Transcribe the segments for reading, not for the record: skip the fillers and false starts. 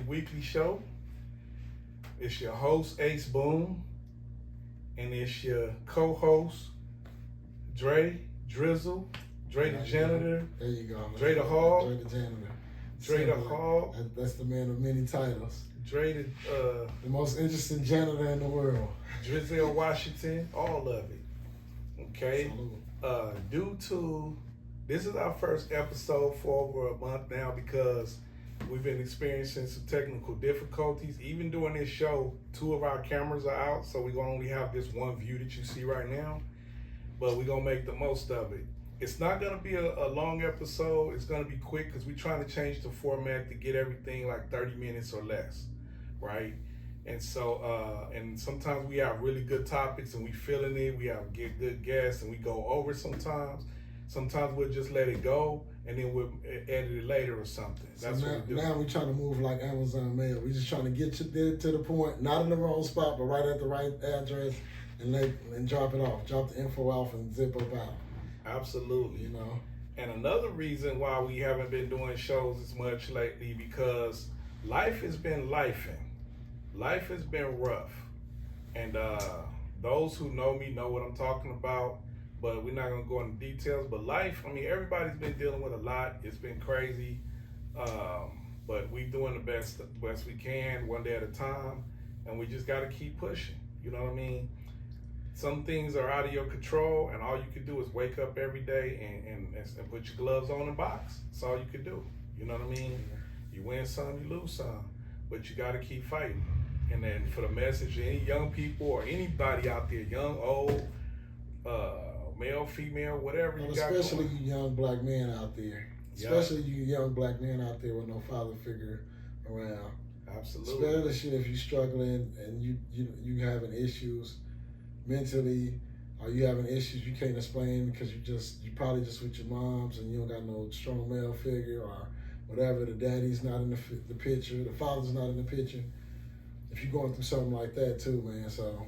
weekly show. It's your host, Ace Boon, and it's your co-host, Dre Drizzle, Dre the janitor. There you go. Dre the hog. Dre the janitor. Dre the hog. That's the man of many titles. Dre the most interesting janitor in the world. Drizzel Washington, all of it. Okay. Due to this is our first episode for over a month now because we've been experiencing some technical difficulties. Even during this show, 2 of our cameras are out, so we're gonna only have this one view that you see right now. But we're gonna make the most of it. It's not gonna be a long episode. It's gonna be quick because we're trying to change the format to get everything like 30 minutes or less, right? And so, and sometimes we have really good topics and we feeling it. We have good guests and we go over sometimes. Sometimes we'll just let it go and then we'll edit it later or something. That's so what we do. Now we're trying to move like Amazon Mail. We're just trying to get to the point, not in the wrong spot, but right at the right address and drop it off. Drop the info off and zip up out. Absolutely. You know. And another reason why we haven't been doing shows as much lately because life has been lifing. Life has been rough. And those who know me know what I'm talking about, but we're not gonna go into details. But life, I mean, everybody's been dealing with a lot. It's been crazy. But we're doing the best we can, one day at a time, and we just gotta keep pushing. You know what I mean? Some things are out of your control, and all you can do is wake up every day and put your gloves on and box. That's all you can do. You know what I mean? You win some, you lose some, but you gotta keep fighting. And then for the message to any young people or anybody out there, young, old, male, female, whatever you got going. Especially you young black men out there. Especially you young black men out there with no father figure around. Absolutely. Especially if you're struggling and you having issues mentally, or you having issues you can't explain because you probably just with your moms and you don't got no strong male figure or whatever. The daddy's not in the picture, the father's not in the picture. If you're going through something like that too, man, so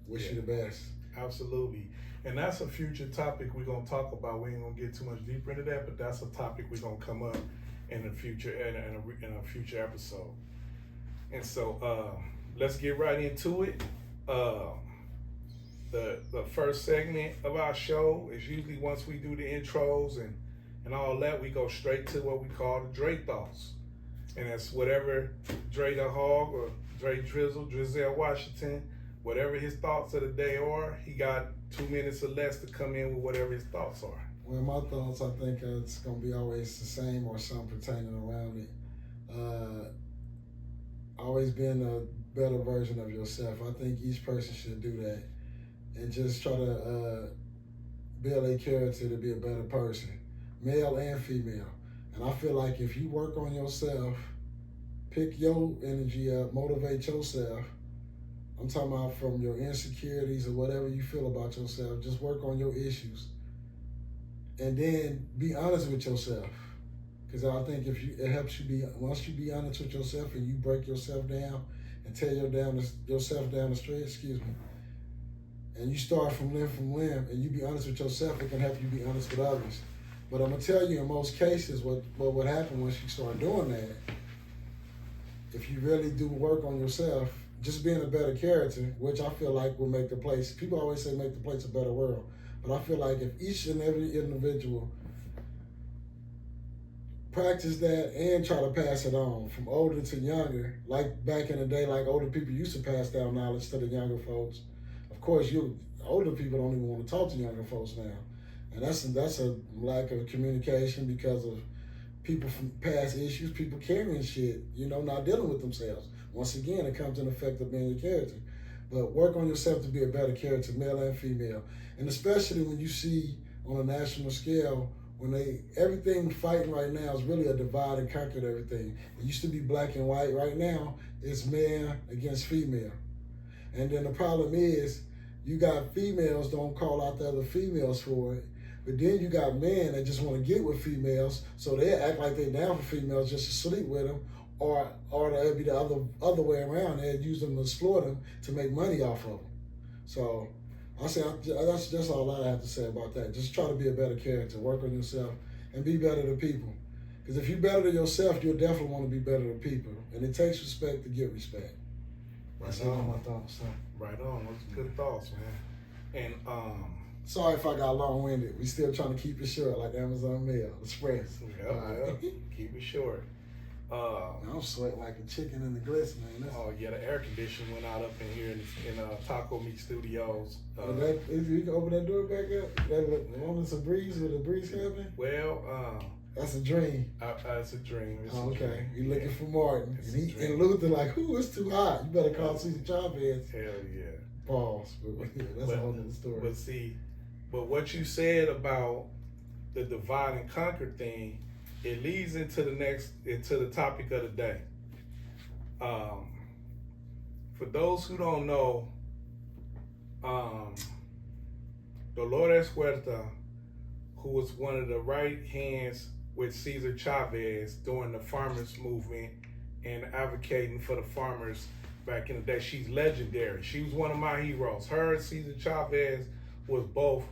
wish you the best. Absolutely. And that's a future topic we're gonna talk about. We ain't gonna get too much deeper into that, but that's a topic we're gonna come up in the future in a future episode. And so let's get right into it. The first segment of our show is usually once we do the intros and all that, we go straight to what we call the Dre Thoughts. And that's whatever Dre the Hog or Dre Drizzel Washington, whatever his thoughts of the day are, he got 2 minutes or less to come in with whatever his thoughts are. Well, my thoughts, I think it's going to be always the same or something pertaining around it. Always being a better version of yourself. I think each person should do that and just try to build a character to be a better person, male and female. And I feel like if you work on yourself, pick your energy up, motivate yourself. I'm talking about from your insecurities or whatever you feel about yourself. Just work on your issues. And then be honest with yourself. Because I think it helps you once you be honest with yourself and you break yourself down and tear yourself down the street, and you start from limb and you be honest with yourself, it can help you be honest with others. But I'm going to tell you in most cases what would happen once you start doing that, if you really do work on yourself, just being a better character, which I feel like will make the place, people always say make the place a better world, but I feel like if each and every individual practice that and try to pass it on from older to younger, like back in the day, like older people used to pass down knowledge to the younger folks. Of course, older people don't even want to talk to younger folks now. And that's a lack of communication because of people from past issues, people carrying shit, not dealing with themselves. Once again, it comes in effect of being your character. But work on yourself to be a better character, male and female. And especially when you see on a national scale, when everything fighting right now is really a divide and conquer everything. It used to be black and white. Right now, it's man against female. And then the problem is, you got females don't call out the other females for it. But then you got men that just want to get with females, so they act like they're down for females just to sleep with them, or it'd be the other way around. They'd use them to exploit them to make money off of them. So I say that's all I have to say about that. Just try to be a better character, work on yourself, and be better to people. Because if you're better than yourself, you'll definitely want to be better than people. And it takes respect to get respect. That's all my thoughts. So. Right on. Those good thoughts, man. And sorry if I got long-winded. We still trying to keep it short, like Amazon Mail Express. Yeah. Keep it short. I'm sweating like a chicken in the grits, man. Oh yeah, the air conditioning went out up in here in Taco Meat Studios. You can open that door back up. That moment's a breeze with a breeze happening. Well, that's a dream. It's a dream. Okay, you looking for Martin, and Luther like, "Ooh, it's too hot. You better call Cesar Chavez." Hell yeah. Pause. That's a whole other story. But what you said about the divide and conquer thing, it leads into the topic of the day. For those who don't know, Dolores Huerta, who was one of the right hands with Cesar Chavez during the farmers movement and advocating for the farmers back in the day, she's legendary. She was one of my heroes. Her and Cesar Chavez was both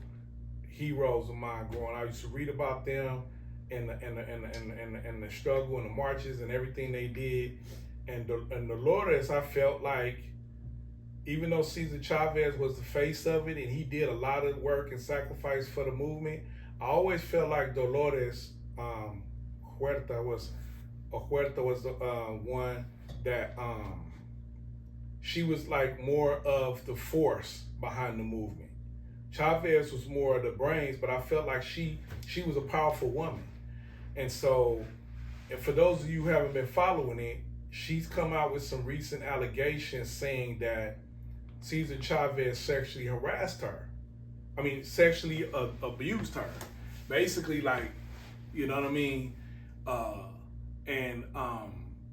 heroes of mine growing. I used to read about them and the struggle and the marches and everything they did. And Dolores, I felt like, even though Cesar Chavez was the face of it and he did a lot of work and sacrifice for the movement, I always felt like Dolores Huerta was the one that she was like more of the force behind the movement. Chavez was more of the brains, but I felt like she was a powerful woman. And so, and for those of you who haven't been following it, she's come out with some recent allegations saying that Cesar Chavez sexually harassed her. I mean, sexually abused her. Basically, like, you know what I mean?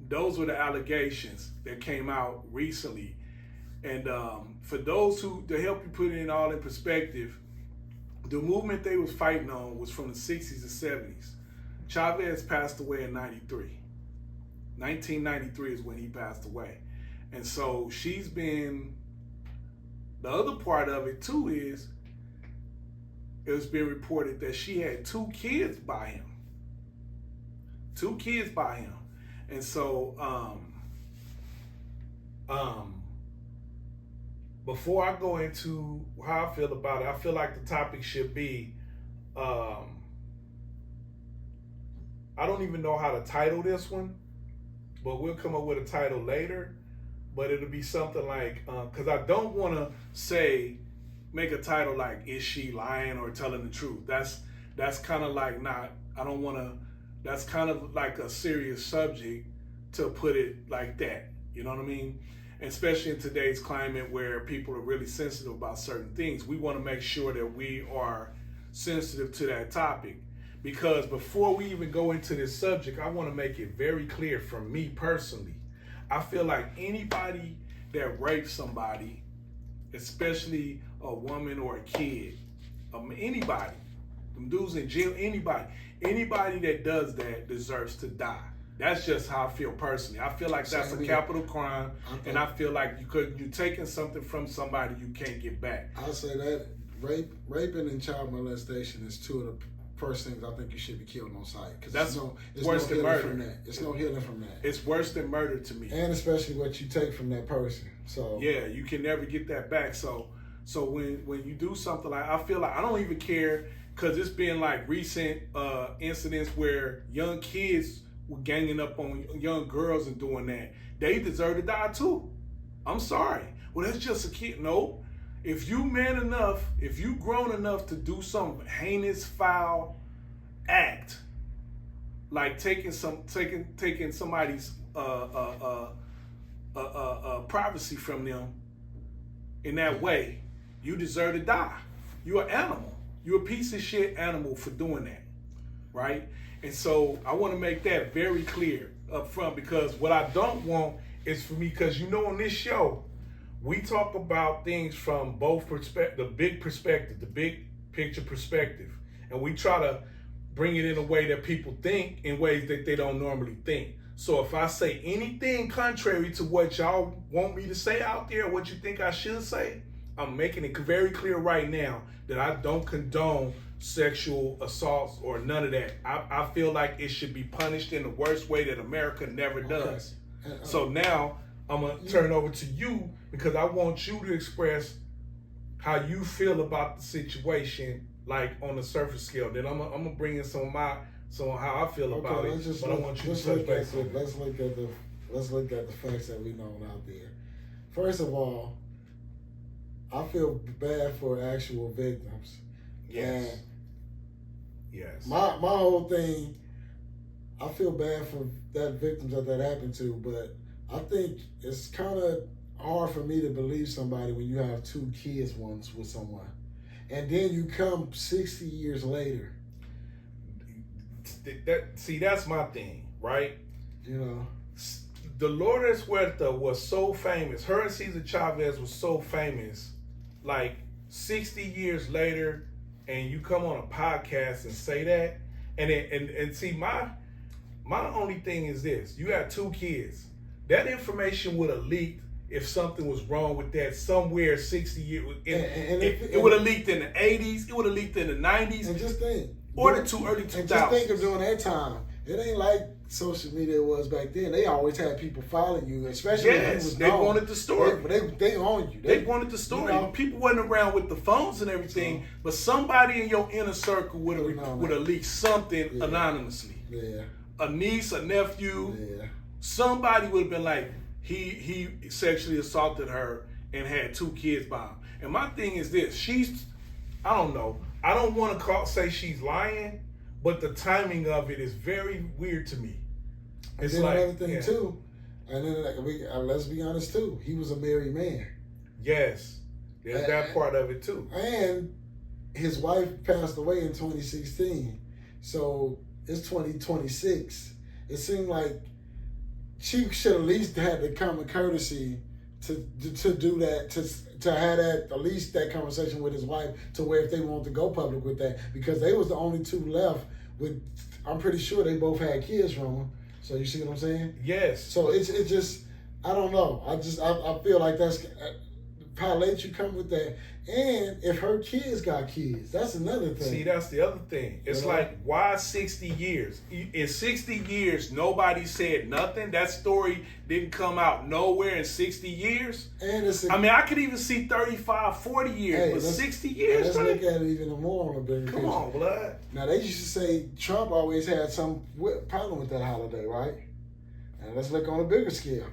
Those were the allegations that came out recently. And for those to help you put it all in perspective, the movement they was fighting on was from the 60s and 70s. Chavez passed away in 93. 1993 is when he passed away. And so she's been, the other part of it too is, it's been reported that she had 2 kids by him. 2 kids by him. And so, before I go into how I feel about it, I feel like the topic should be, I don't even know how to title this one, but we'll come up with a title later. But it'll be something like, because I don't want to make a title like, is she lying or telling the truth? That's kind of like not, I don't want to, that's kind of like a serious subject to put it like that. You know what I mean? And especially in today's climate where people are really sensitive about certain things, we want to make sure that we are sensitive to that topic. Because before we even go into this subject, I want to make it very clear from me personally. I feel like anybody that rapes somebody, especially a woman or a kid, anybody, them dudes in jail, anybody that does that deserves to die. That's just how I feel personally. I feel like that's a capital crime, and I feel like you're taking something from somebody you can't get back. I'll say that raping and child molestation is 2 of the first things I think you should be killed on sight. Because that's worse than murder. From that. It's no healing from that. It's worse than murder to me. And especially what you take from that person. So yeah, you can never get that back. So when you do something like, I feel like I don't even care, because it's been like recent incidents where young kids were ganging up on young girls and doing that. They deserve to die too. I'm sorry. Well, that's just a kid. No. If you man enough, if you grown enough to do some heinous, foul act, like taking somebody's privacy from them in that way, you deserve to die. You're an animal. You're a piece of shit animal for doing that, right? And so I want to make that very clear up front, because what I don't want is for me, because on this show, we talk about things from both perspectives, the big perspective, the big picture perspective. And we try to bring it in a way that people think in ways that they don't normally think. So if I say anything contrary to what y'all want me to say out there, what you think I should say, I'm making it very clear right now that I don't condone sexual assaults or none of that. I feel like it should be punished in the worst way that America never does. So now I'm going to turn it over to you because I want you to express how you feel about the situation, like on the surface scale. Then I'm gonna bring in some how I feel about it. But I want you to touch base on it. Let's look at the facts that we know out there. First of all, I feel bad for actual victims. Yes. And yes. My whole thing, I feel bad for that victims that happened to, but I think it's kind of hard for me to believe somebody when you have 2 kids once with someone, and then you come 60 years later. That's my thing, right? You know, Dolores Huerta was so famous. Her and Cesar Chavez was so famous. Like 60 years later, and you come on a podcast and say that, and see my only thing is this: you have 2 kids. That information would have leaked if something was wrong with that somewhere 60 years. It would have leaked in the 80s. It would have leaked in the 90s. And just think, or the early 2000s. And just think of during that time. It ain't like social media was back then. They always had people following you, especially when it was they known. wanted the story. They owned you. They wanted the story. You know, people wasn't around with the phones and everything, but somebody in your inner circle would have leaked something anonymously. Yeah. A niece, a nephew. Yeah. Somebody would have been like, he sexually assaulted her and had 2 kids by him. And my thing is this: I don't know. I don't want to say she's lying, but the timing of it is very weird to me. It's and then like, another thing too, and then let's be honest too, he was a married man. Yes, there's that part of it too. And his wife passed away in 2016, so it's 2026. It seemed like she should at least had the common courtesy to do that, to have that, at least that conversation with his wife, to where if they wanted to go public with that, because they was the only 2 left with, I'm pretty sure they both had kids from him. So you see what I'm saying? Yes. So it's just, I don't know. I feel like that's how late you come with that. And if her kids got kids, that's another thing. See, that's the other thing. It's like, why 60 years? In 60 years, nobody said nothing. That story didn't come out nowhere in 60 years. And I could even see 35, 40 years, but 60 years? Let's look at it even more on a bigger picture. Come on, blood. Now, they used to say Trump always had some problem with that holiday, right? And let's look on a bigger scale.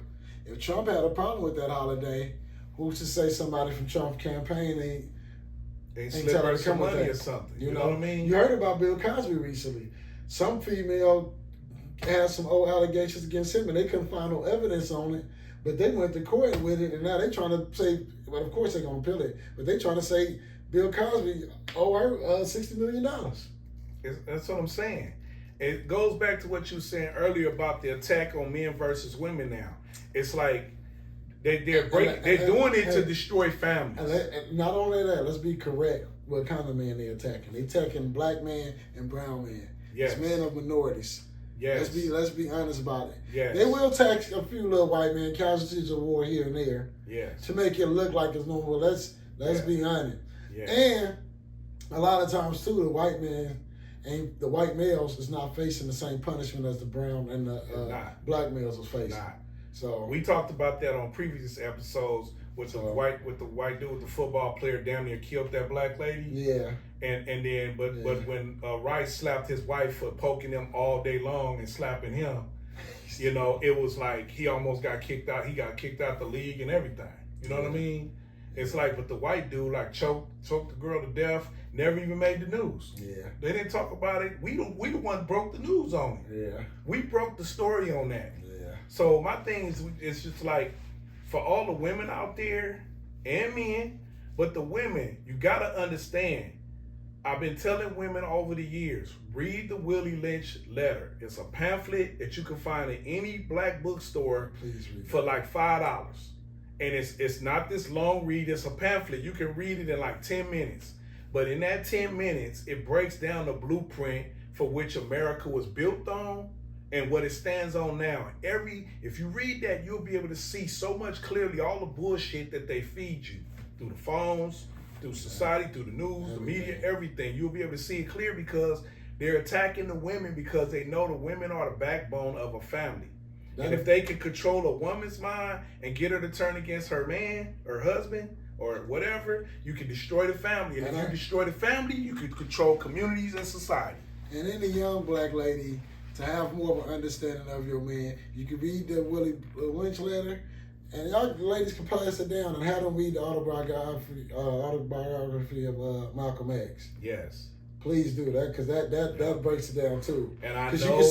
If Trump had a problem with that holiday, who's to say somebody from Trump's campaign ain't slip her some money or something? You know what I mean? You heard about Bill Cosby recently. Some female had some old allegations against him, and they couldn't find no evidence on it. But they went to court with it, and now they're trying to say, well, of course they're going to appeal it, but they're trying to say Bill Cosby owe her $60 million. That's what I'm saying. It goes back to what you were saying earlier about the attack on men versus women now. It's like, they're doing it to destroy families. And not only that, let's be correct. What kind of man they attacking? They attacking black man and brown man. Yes. It's men of minorities. Yes. Let's be honest about it. Yes. They will attack a few little white men, casualties of war here and there. Yes. To make it look like it's normal. Let's be honest. Yes. And a lot of times too, the white males is not facing the same punishment as the brown and the black males was facing. So we talked about that on previous episodes with the white dude with the football player damn near killed that black lady. Yeah. And then but when Rice slapped his wife for poking him all day long and slapping him, it was like he almost got kicked out. He got kicked out the league and everything. You know what I mean? It's like, but the white dude like choked the girl to death. Never even made the news. Yeah. They didn't talk about it. We the one broke the news on it. Yeah. We broke the story on that. Yeah. So my thing is, it's just like, for all the women out there and men, but the women, you gotta understand. I've been telling women over the years, read the Willie Lynch letter. It's a pamphlet that you can find in any black bookstore for like $5. And it's not this long read, it's a pamphlet. You can read it in like 10 minutes. But in that 10 minutes, it breaks down the blueprint for which America was built on and what it stands on now. If you read that, you'll be able to see so much clearly all the bullshit that they feed you. through the phones, through society, through the news, the media, everything. You'll be able to see it clear because they're attacking the women because they know the women are the backbone of a family. And if they can control a woman's mind and get her to turn against her man or husband or whatever, you can destroy the family. And if you destroy the family, you can control communities and society. And any young black lady, to have more of an understanding of your man, you can read the Willie Lynch letter, and y'all ladies can pass it down and have them read the autobiography of Malcolm X. Yes. Please do that, because that breaks it down too. And I know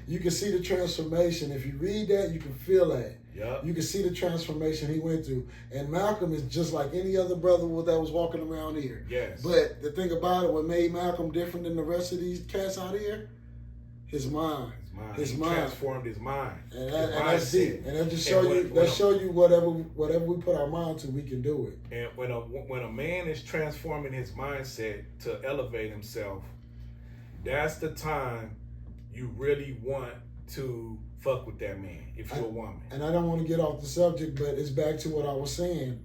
you can see the transformation. If you read that, you can feel that. Yep. You can see the transformation he went through. And Malcolm is just like any other brother that was walking around here. Yes. But the thing about it, what made Malcolm different than the rest of these cats out here, his mind. His mind transformed his mind. And that's it. And that just show you whatever we put our mind to, we can do it. And when a man is transforming his mindset to elevate himself, that's the time you really want to fuck with that man if you're a woman. And I don't want to get off the subject, but it's back to what I was saying.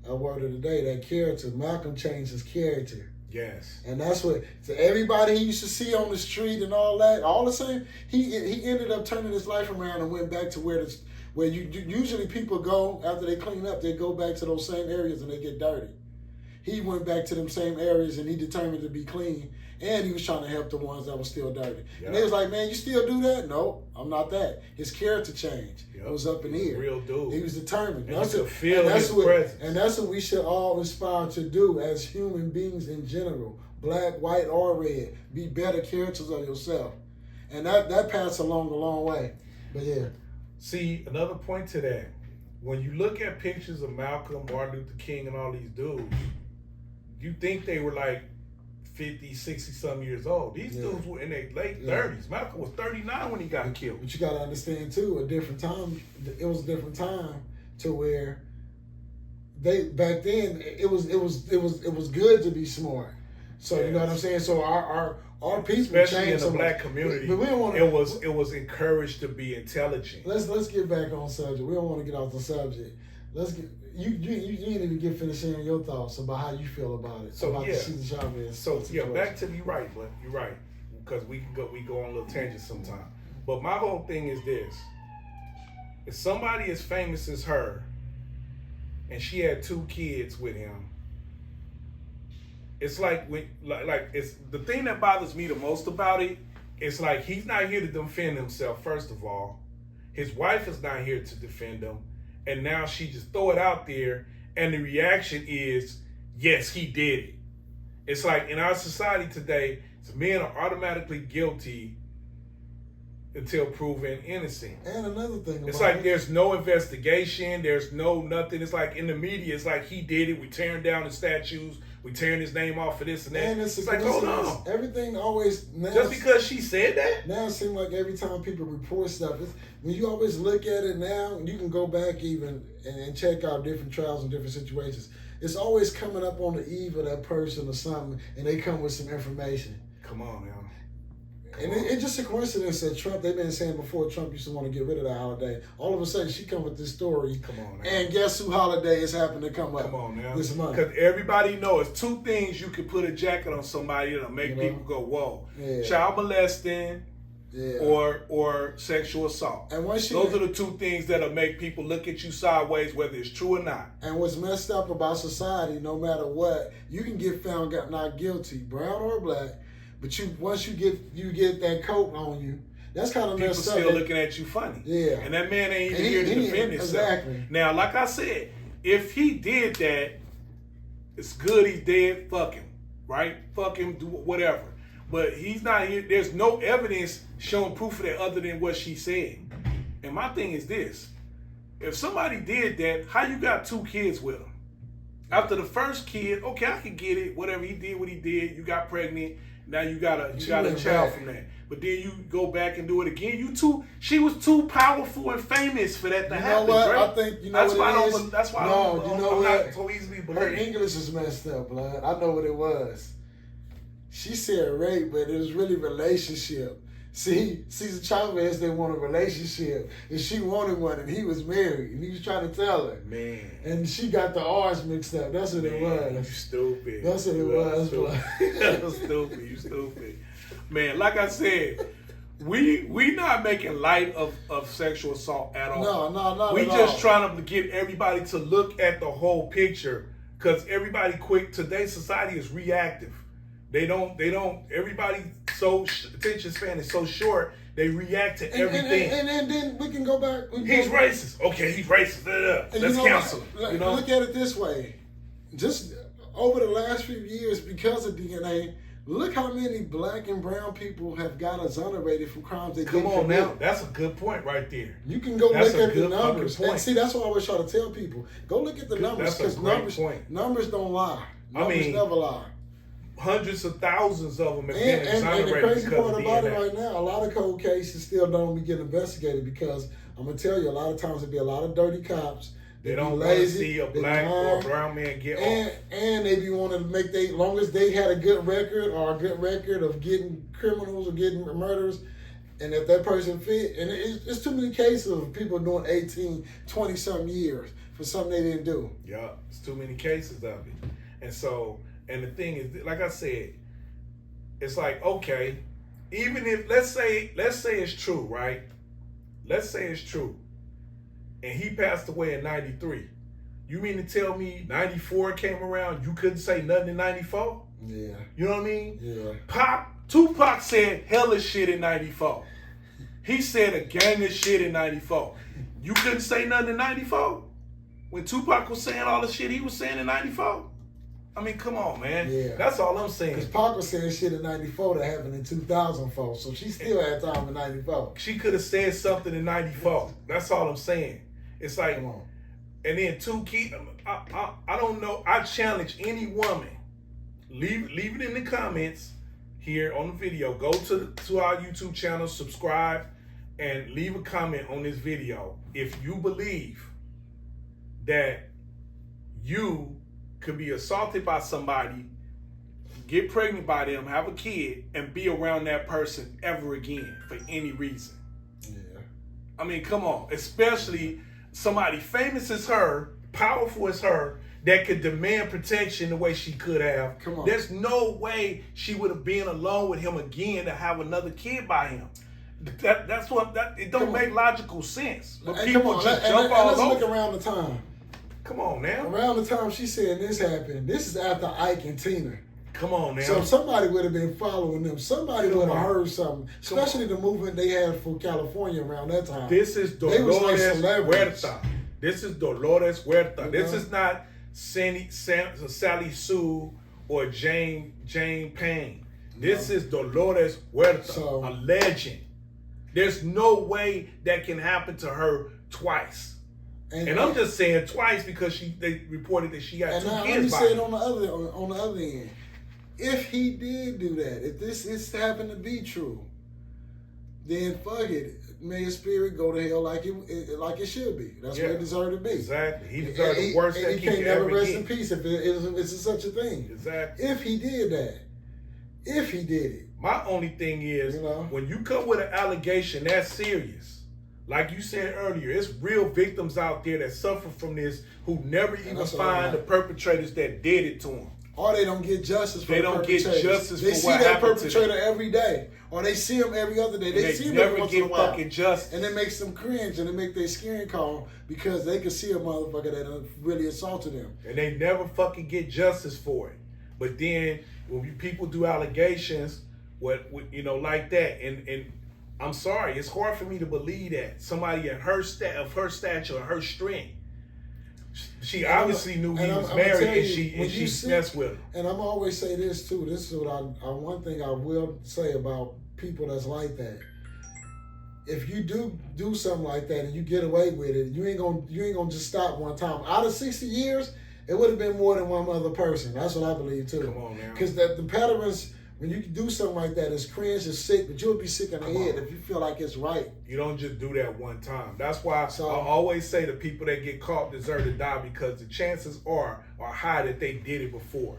A word of the day, that character. Malcolm changed his character. Yes. And that's what, so everybody he used to see on the street and all that, all the same, he ended up turning his life around and went back to where usually people go after they clean up, they go back to those same areas and they get dirty. He went back to them same areas and he determined to be clean, and he was trying to help the ones that were still dirty. Yep. And they was like, man, you still do that? No, I'm not that. His character changed. Yep. It was up in here. Real dude. He was determined. And that's what we should all aspire to do as human beings in general, black, white, or red. Be better characters of yourself. And that passed along a long way. But yeah. See, another point to that. When you look at pictures of Malcolm, Martin Luther King, and all these dudes, you think they were like 50, 60 some years old. These dudes were in their late 30s. Malcolm was 39 when he got killed. But you got to understand too, it was a different time to where back then it was good to be smart. So you know what I'm saying? So our people, especially in the black community, but we don't want to, it was encouraged to be intelligent. Let's get back on subject. We don't want to get off the subject. Let's get you didn't even get finished sharing your thoughts about how you feel about it. So about the Cesar Chavez. So back to you're right, because we go on little tangents sometimes. But my whole thing is this: if somebody as famous as her, and she had 2 kids with him, it's like it's the thing that bothers me the most about it. It's like he's not here to defend himself. First of all, his wife is not here to defend him. And now she just throw it out there, and the reaction is, yes, he did it. It's like in our society today, men are automatically guilty until proven innocent. And another thing, it's like there's no investigation, there's no nothing. It's like in the media, it's like he did it. We tearing down the statues, we tearing his name off for this and that. And it's like, hold on. Everything always just because she said that. Now it seems like every time people report stuff, when you always look at it now, and you can go back even and check out different trials and different situations. It's always coming up on the eve of that person or something, and they come with some information. Come on, man. It's just a coincidence that Trump, they've been saying before Trump used to want to get rid of that holiday. All of a sudden, she come with this story. Come on, now. And guess who holiday is happening to come up? Come on, now. This month. Because everybody knows 2 things you can put a jacket on somebody that'll make people go, whoa. Yeah. Child molesting or sexual assault. And those are the 2 things that'll make people look at you sideways, whether it's true or not. And what's messed up about society, no matter what, you can get found not guilty, brown or black. But once you get that coat on you, that's kind of messed up. People still looking at you funny. Yeah. And that man ain't even here to defend himself. Exactly. Now, like I said, if he did that, it's good he's dead. Fuck him, right? Fuck him, do whatever. But he's not here. There's no evidence showing proof of that other than what she said. And my thing is this: if somebody did that, how you got 2 kids with him? After the first kid, okay, I can get it. Whatever he did, what he did, you got pregnant. Now you got a child from that. But then you go back and do it again. She was too powerful and famous for that to happen. You know what? Right? I think that's why I'm not so easily believed. Her English is messed up, blood. I know what it was. She said rape, but it was really relationship. See, Cesar Chavez didn't want a relationship, and she wanted one, and he was married, and he was trying to tell her. Man. And she got the R's mixed up. That's what it was. You stupid. That's what it was. Stupid. You stupid. Man, like I said, we not making light of sexual assault at all. No, not we at just all. trying to get everybody to look at the whole picture, because everybody today's society is reactive. They don't, everybody attention span is so short, they react to everything. And then we can go back. He's racist. Okay, he's racist. Let's cancel him. Look at it this way. Just over the last few years, because of DNA, look how many black and brown people have got exonerated from crimes they didn't commit. Come on now. That's a good point right there. You can go look at the numbers. And see, that's what I always try to tell people. Go look at the numbers, because numbers don't lie. Numbers never lie. Hundreds of thousands of them have been exonerated. And the crazy part about it right now, a lot of cold cases still don't get investigated, because I'm going to tell you, a lot of times there be a lot of dirty cops. They don't want to see a black or a brown man get off. And they be wanting to make long as they had a good record of getting criminals or getting murderers, and if that person fit, and it's too many cases of people doing 18, 20-something years for something they didn't do. Yeah, it's too many cases of it. And so, and the thing is, like I said, it's like, okay, even if, let's say it's true, right? Let's say it's true. And he passed away in 93. You mean to tell me 94 came around, you couldn't say nothing in 94? Yeah. You know what I mean? Yeah. Tupac said hella shit in 94. He said a gang of shit in 94. You couldn't say nothing in 94? When Tupac was saying all the shit he was saying in 94? I mean, come on, man. Yeah. That's all I'm saying. Because Pac was saying shit in 94 that happened in 2004, so she still had time in 94. She could have said something in 94. That's all I'm saying. It's like, and then I don't know. I challenge any woman, leave it in the comments here on the video. Go to our YouTube channel, subscribe, and leave a comment on this video if you believe that you could be assaulted by somebody, get pregnant by them, have a kid, and be around that person ever again for any reason. Yeah. I mean, come on. Especially somebody famous as her, powerful as her, that could demand protection the way she could have. Come on. There's no way she would have been alone with him again to have another kid by him. It don't make logical sense. But people just jump all over. Let's look around the time. Come on now. Around the time she said this happened, this is after Ike and Tina. Come on now. So somebody would have been following them. Somebody would have heard something. Especially the movement they had for California around that time. This is Dolores Huerta. This is Dolores Huerta. This is not Sally Sue or Jane Payne. This is Dolores Huerta, a legend. There's no way that can happen to her twice. And I'm just saying twice because they reported that she got 2 kids. Let me say it on the other end. If he did do that, if this happened to be true, then fuck it. May his spirit go to hell like it should be. That's what it deserved to be. Exactly. He deserved the worst that he could ever rest get. in peace if it's such a thing. Exactly. If he did that. If he did it. My only thing is, when you come with an allegation that's serious, like you said earlier, it's real victims out there that suffer from this who never even find the perpetrators that did it to them. Or they don't get justice for They don't get justice for what happened to them. They see that perpetrator every day. Or they see him every other day. They see him every once in a while. Fucking justice. And it makes them cringe and it makes their skin crawl because they can see a motherfucker that really assaulted them. And they never fucking get justice for it. But then when people do allegations, like that, and I'm sorry, it's hard for me to believe that somebody of her stature, or her strength, she obviously knew he was married and she messed with him. And I'm always say this too. This is what one thing I will say about people that's like that. If you do something like that and you get away with it, you ain't gonna just stop one time. Out of 60 years, it would have been more than one other person. That's what I believe too. Come on now. Because the patterns. When you do something like that, it's cringe, it's sick, but you'll be sick in the head if you feel like it's right. You don't just do that one time. That's why I always say the people that get caught deserve to die because the chances are high that they did it before.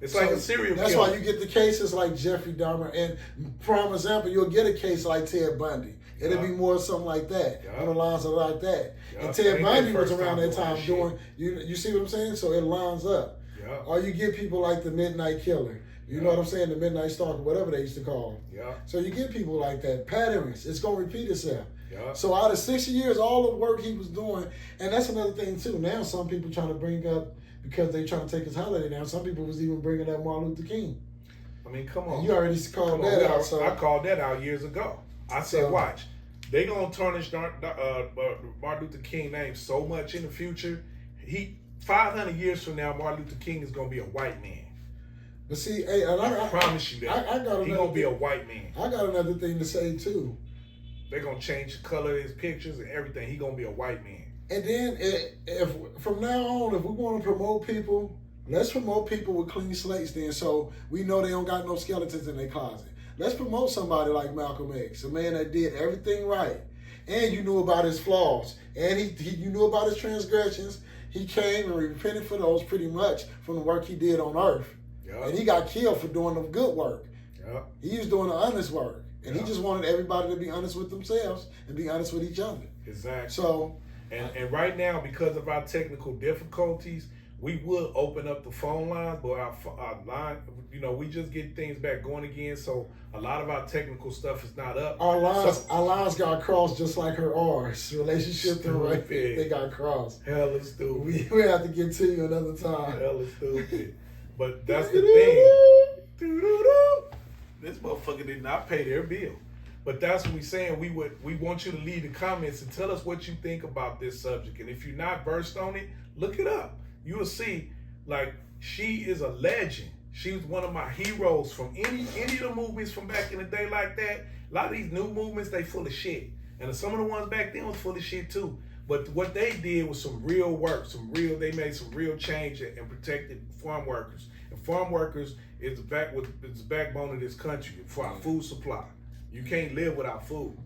It's like a serial That's killer. why you get the cases like Jeffrey Dahmer. And prime example, you'll get a case like Ted Bundy. It'll be more something like that, on the lines of like that. And Ted Bundy was around that time doing, you see what I'm saying? So it lines up. Or you get people like the Midnight Killer. You know what I'm saying? The Midnight Stalker, whatever they used to call him. So you get people like that. Patterns. It's going to repeat itself. So out of 60 years, all the work he was doing, and that's another thing too. Now some people trying to bring up, because they trying to take his holiday down, some people was even bringing up Martin Luther King. I mean, come on. And you already called that out. So I called that out years ago. I said, watch. They going to tarnish Martin Luther King's name so much in the future. 500 years from now, Martin Luther King is going to be a white man. But see, hey, and I promise you that. He's going to be a white man. I got another thing to say, too. They're going to change the color of his pictures and everything. He's going to be a white man. And then, if from now on, if we want to promote people, let's promote people with clean slates then, so we know they don't got no skeletons in their closet. Let's promote somebody like Malcolm X, a man that did everything right. And you knew about his flaws. And you knew about his transgressions. He came and repented for those pretty much from the work he did on earth. And he got killed for doing the good work. He was doing the honest work. And he just wanted everybody to be honest with themselves and be honest with each other. Exactly. So, and right now, because of our technical difficulties, we will open up the phone lines, but our line, we just get things back going again. So a lot of our technical stuff is not up. Our lines got crossed just like her R's. Relationship and right, they got crossed. Hella stupid. We have to get to you another time. Hella stupid. But that's the thing. This motherfucker did not pay their bill. But that's what we're saying. We want you to leave the comments and tell us what you think about this subject. And if you're not versed on it, look it up. You will see, like, she is a legend. She was one of my heroes from any of the movies from back in the day like that. A lot of these new movements, they full of shit. And some of the ones back then was full of shit too. But what they did was some real work, they made some real change and protected farm workers. And farm workers is the backbone of this country for our food supply. You can't live without food.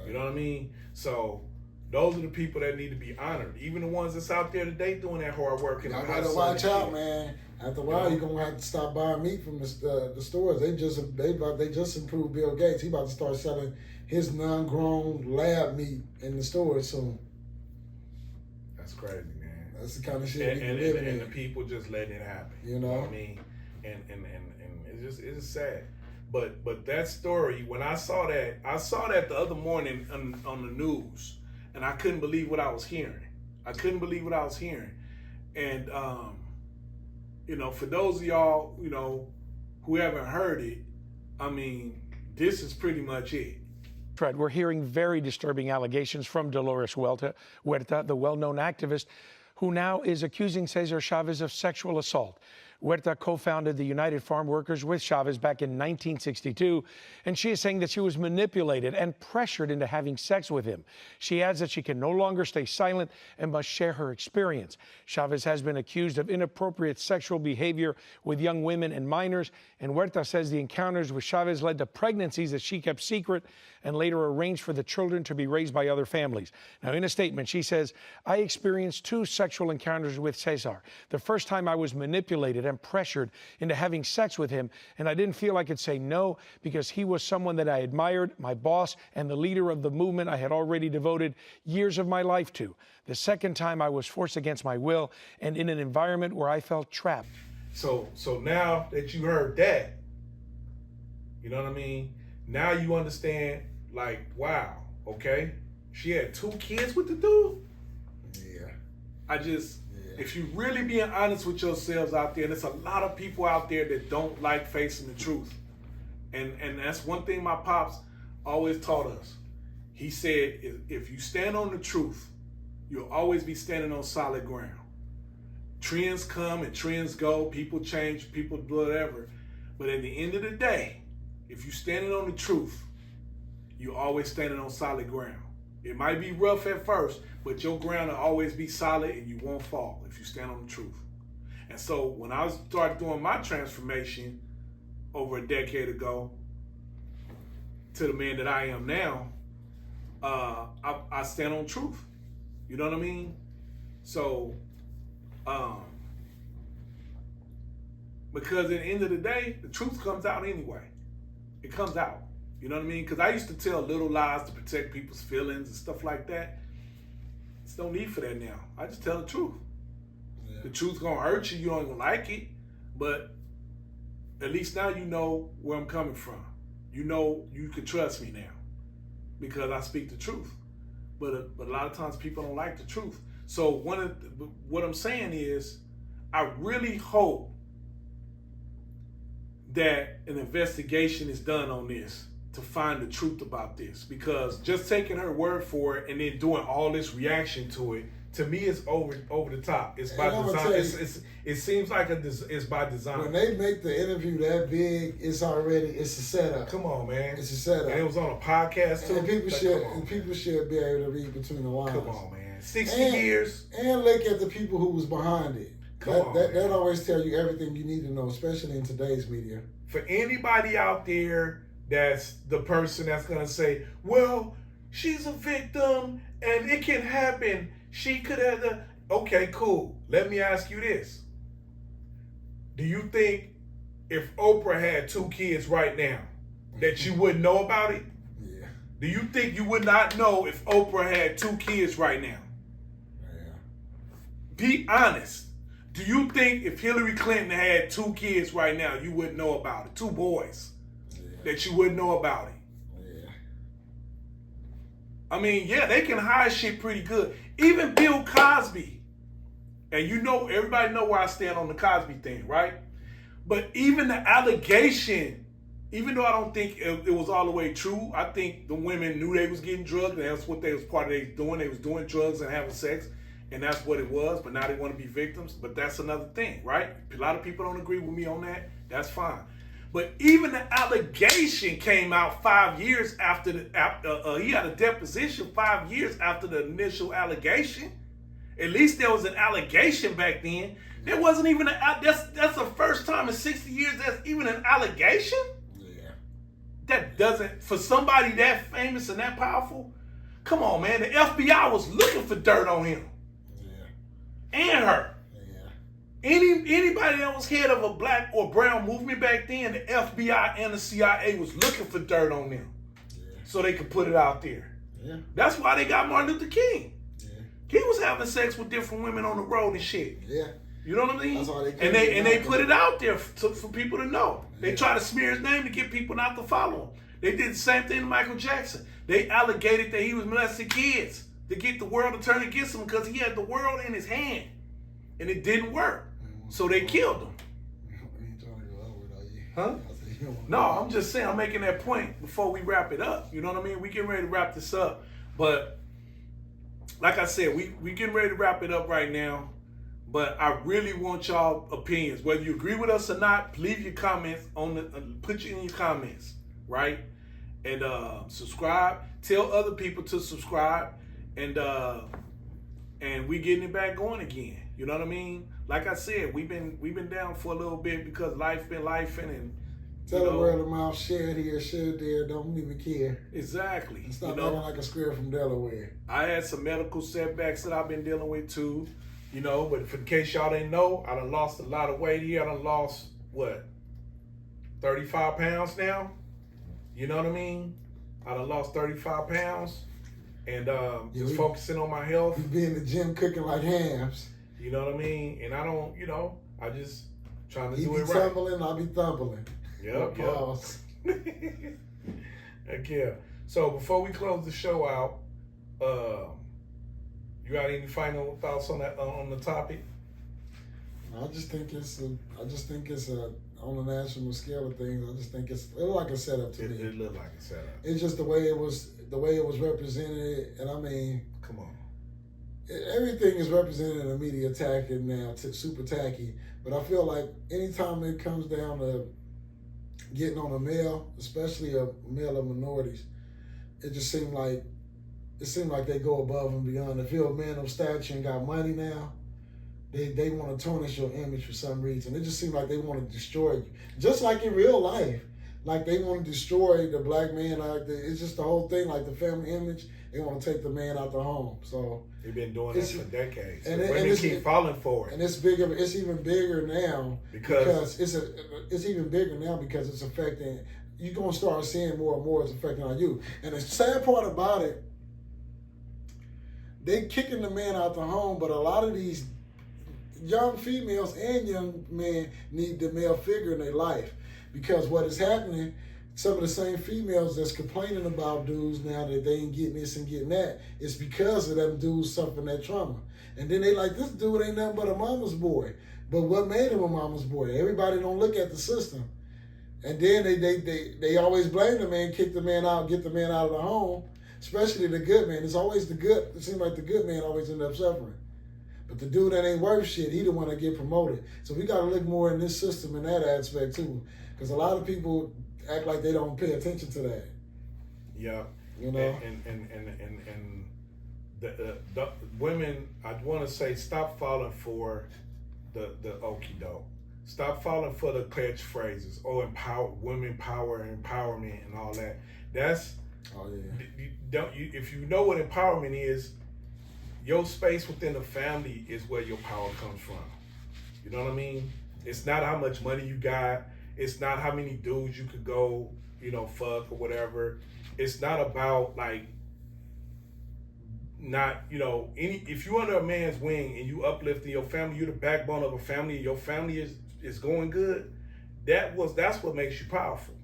You know what I mean? So those are the people that need to be honored. Even the ones that's out there today doing that hard work. Y'all gotta watch out, man. After a while, you're gonna have to stop buying meat from the stores. They just improved Bill Gates. He about to start selling his non-grown lab meat in the stores soon. That's crazy, man. That's the kind of shit and the people just letting it happen. You know what I mean? And it's just sad. But that story, when I saw that the other morning on the news, and I couldn't believe what I was hearing. And for those of y'all, who haven't heard it, I mean, this is pretty much it. Fred, we're hearing very disturbing allegations from Dolores Huerta, the well-known activist, who now is accusing Cesar Chavez of sexual assault. Huerta co-founded the United Farm Workers with Chavez back in 1962, and she is saying that she was manipulated and pressured into having sex with him. She adds that she can no longer stay silent and must share her experience. Chavez has been accused of inappropriate sexual behavior with young women and minors, and Huerta says the encounters with Chavez led to pregnancies that she kept secret and later arranged for the children to be raised by other families. Now, in a statement, she says, "I experienced 2 sexual encounters with Cesar. The first time I was manipulated and pressured into having sex with him, and I didn't feel I could say no because he was someone that I admired, my boss, and the leader of the movement I had already devoted years of my life to. The second time I was forced against my will and in an environment where I felt trapped." So now that you heard that, you know what I mean? Now you understand, like, wow, okay? She had 2 kids with the dude? Yeah. If you really being honest with yourselves out there, there's a lot of people out there that don't like facing the truth. And that's one thing my pops always taught us. He said, if you stand on the truth, you'll always be standing on solid ground. Trends come and trends go, people change, people do whatever. But at the end of the day, if you're standing on the truth, you're always standing on solid ground. It might be rough at first, but your ground will always be solid and you won't fall if you stand on the truth. And so when I started doing my transformation over a decade ago to the man that I am now, I stand on truth. You know what I mean? So, but Because at the end of the day, the truth comes out anyway. It comes out. You know what I mean? Because I used to tell little lies to protect people's feelings and stuff like that. There's no need for that now. I just tell the truth. Yeah. The truth's gonna hurt you. You don't even like it, but at least now you know where I'm coming from. You know you can trust me now because I speak the truth. But a lot of times people don't like the truth. So what I'm saying is, I really hope that an investigation is done on this to find the truth about this, because just taking her word for it and then doing all this reaction to it, to me, it's over the top. It's by design. It seems like it's by design. When they make the interview that big, it's a setup. Come on, man. It's a setup. And it was on a podcast too. And people should be able to read between the lines. Come on, man. 60 years. And look at the people who was behind it. That always tell you everything you need to know, especially in today's media. For anybody out there that's the person that's gonna say, well, she's a victim and it can happen. She could have okay, cool. Let me ask you this. Do you think if Oprah had 2 kids right now that you wouldn't know about it? Yeah. Do you think you would not know if Oprah had 2 kids right now? Yeah. Be honest. Do you think if Hillary Clinton had 2 kids right now, you wouldn't know about it? 2 boys. Yeah. That you wouldn't know about it? Yeah. I mean, yeah, they can hide shit pretty good. Even Bill Cosby. And you know, everybody know where I stand on the Cosby thing, right? But even the allegation, even though I don't think it was all the way true, I think the women knew they was getting drugged, and that's what they was part of they doing. They was doing drugs and having sex, and that's what it was, but now they want to be victims. But that's another thing, right? A lot of people don't agree with me on that. That's fine. But even the allegation came out 5 years after he had a deposition 5 years after the initial allegation. At least there was an allegation back then. There wasn't even that's the first time in 60 years that's even an allegation. Yeah. That doesn't, for somebody that famous and that powerful, come on, man. The FBI was looking for dirt on him. Yeah. And her. Yeah. Anybody that was head of a black or brown movement back then, the FBI and the CIA was looking for dirt on them. Yeah. So they could put it out there. Yeah. That's why they got Martin Luther King. Yeah. He was having sex with different women on the road and shit. Yeah. You know what I mean? That's why they put it out there for people to know. Yeah. They try to smear his name to get people not to follow him. They did the same thing to Michael Jackson. They allegated that he was molesting kids to get the world to turn against him because he had the world in his hand. And it didn't work. So they killed him. Huh? No, I'm just saying, I'm making that point before we wrap it up. You know what I mean? We getting ready to wrap this up. But like I said, we getting ready to wrap it up right now. But I really want y'all opinions. Whether you agree with us or not, leave your comments put you in your comments, right? And subscribe. Tell other people to subscribe. And we getting it back going again. You know what I mean? Like I said, we've been down for a little bit because life been lifing, and tell the word of mouth, share it here, share it there, don't even care. Exactly. And stop acting like a square from Delaware. I had some medical setbacks that I've been dealing with too, you know, but in case y'all didn't know, I done lost a lot of weight here. I done lost, 35 pounds now? You know what I mean? I done lost 35 pounds and just focusing on my health. You be in the gym cooking like hams. You know what I mean? And I don't, I just trying to do it right. You be tumbling, I'll be thumbling. Yep. Heck yeah. So before we close the show out, you got any final thoughts on that on the topic? I just think it's on the national scale of things. I just think it looked like a setup to me. It looked like a setup. It's just the way it was represented, and I mean, come on. Everything is represented in the media tacky now, super tacky. But I feel like anytime it comes down to getting on a male, especially a male of minorities, it just seemed like they go above and beyond. If you're a man of stature and got money now, they want to tarnish your image for some reason. It just seems like they want to destroy you. Just like in real life. like they want to destroy the black man. It's just the whole thing, like the family image. They want to take the man out the home. So they've been doing that for decades. And women keep falling for it. And it's bigger. It's even bigger now because it's even bigger now because it's affecting. You're gonna start seeing more and more it's affecting our youth. And the sad part about it, they kicking the man out the home, but a lot of these young females and young men need the male figure in their life because what is happening. Some of the same females that's complaining about dudes now that they ain't getting this and getting that, it's because of them dudes suffering that trauma. And then they like, this dude ain't nothing but a mama's boy. But what made him a mama's boy? Everybody don't look at the system. And then they always blame the man, kick the man out, get the man out of the home, especially the good man. It's always the good, it seems like the good man always end up suffering. But the dude that ain't worth shit, he the one that get promoted. So we got to look more in this system in that aspect too. Because a lot of people act like they don't pay attention to that. Yeah. You know? And the women, I want to say, stop falling for the okie doke. Stop falling for the catchphrases. Oh, women power, empowerment, and all that. That's if you know what empowerment is, your space within the family is where your power comes from. You know what I mean? It's not how much money you got. It's not how many dudes you could go, fuck or whatever. It's not about if you're under a man's wing and you uplifting your family, you're the backbone of a family, your family is going good, that's what makes you powerful.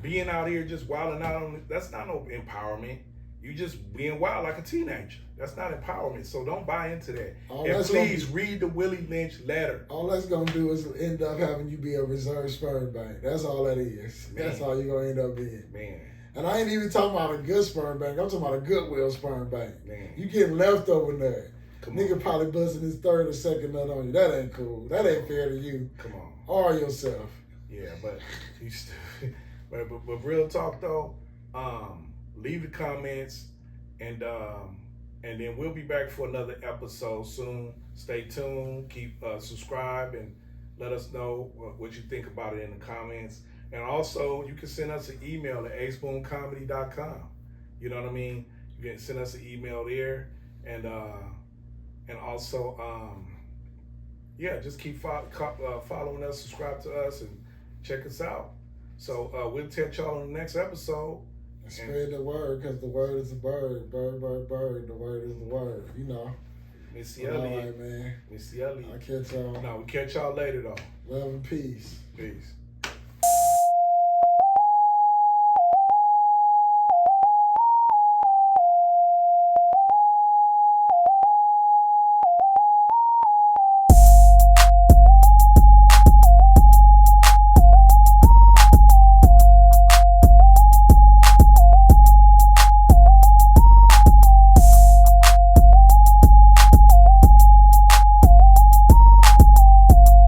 Being out here just wilding out, that's not no empowerment. You just being wild like a teenager. That's not empowerment. So don't buy into that. And please read the Willie Lynch letter. All that's gonna do is end up having you be a reserve sperm bank. That's all that is. Man. That's all you're gonna end up being. Man. And I ain't even talking about a good sperm bank. I'm talking about a Goodwill sperm bank. Man. You getting leftover there. Nigga probably busting his third or second nut on you. That ain't cool. That ain't fair to you. Come on. Or yourself. Yeah, but you still, but real talk though, leave the comments and then we'll be back for another episode soon. Stay tuned, keep subscribe and let us know what you think about it in the comments. And also you can send us an email at aceboomcomedy.com. You know what I mean? You can send us an email there and also just keep following us, subscribe to us and check us out. So we'll catch y'all on the next episode. Spread the word, because the word is the bird. Bird, bird, bird. The word is the word. Missy Elliott. All right, man. Missy Elliott. I'll catch y'all. No, we catch y'all later, though. Love and peace. Peace.